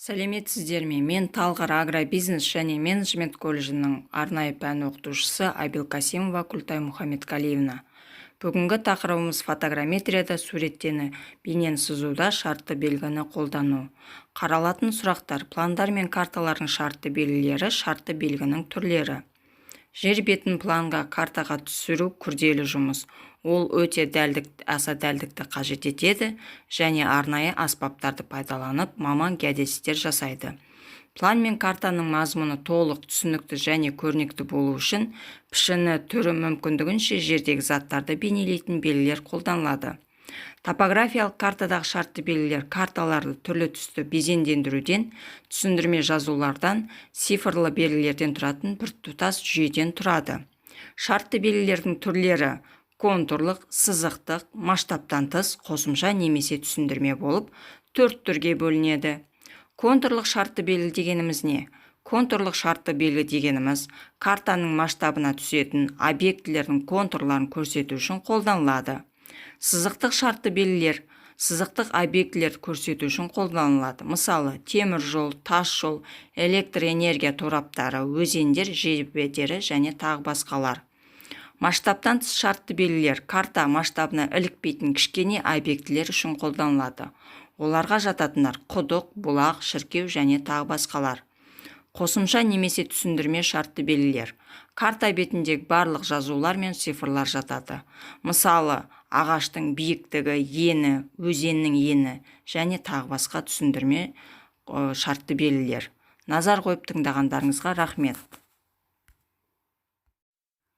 Сәлеметсіздер ме? Мен Талғар агробизнес және менеджмент колледжінің арнайы пән оқытушысы Айбелкасимова Күлтай Мұхаммедқалиевна. Бүгінгі тақырыбымыз фотограмметрияда суреттені бейнені сызуда шартты белгіні қолдану. Қаралатын сұрақтар: пландар мен карталардың шартты белгілері, шартты белгінің түрлері. Жер бетін планға, картаға түсіру күрделі жұмыс. Ол өте аса дәлдікті қажет етеді және арнайы аспаптарды пайдаланып маман геодезистер жасайды. План мен картаның мазмұны толық, түсінікті және көрнекті болу үшін пішіні, түрі мүмкіндігінше жердегі заттарды бейнелейтін белгілер қолданылады. Топографиялық картадағы шартты белгілер карталарды түрлі түсті безендендіруден, түсіндірме жазулардан, цифрлы белгілерден тұратын біртұтас жүйеден тұрады. Шартты белгілердің түрлері контурлық, сызықтық, масштабтан тыс, қосымша немесе түсіндірме болып, 4 түрге бөлінеді. Контурлық шартты белгі дегеніміз не? Контурлық шартты белгі дегеніміз картаның масштабына түсетін объектілердің контурларын көрсету үшін қолданылады. Сызықтық шартты белгілер сызықтық объектілерді көрсету үшін қолданылады. Мысалы, темір жол, тас жол, электр энергия тораптары, өзендер, жер бедері және тағы басқалар. Масштабтан тыс шартты белгілер карта масштабына ілікпейтін кішкене объектілер үшін қолданылады. Оларға жататындар құдық, бұлақ, шіркеу және тағы басқалар. Қосымша немесе түсіндірме шартты белгілер карта бетіндегі барлық жазулар мен цифрлар жатады. Мысалы, ағаштың биіктігі, ені, өзеннің ені және тағы басқа түсіндірме шартты белгілер. Назар қойып тыңдағандарыңызға рахмет.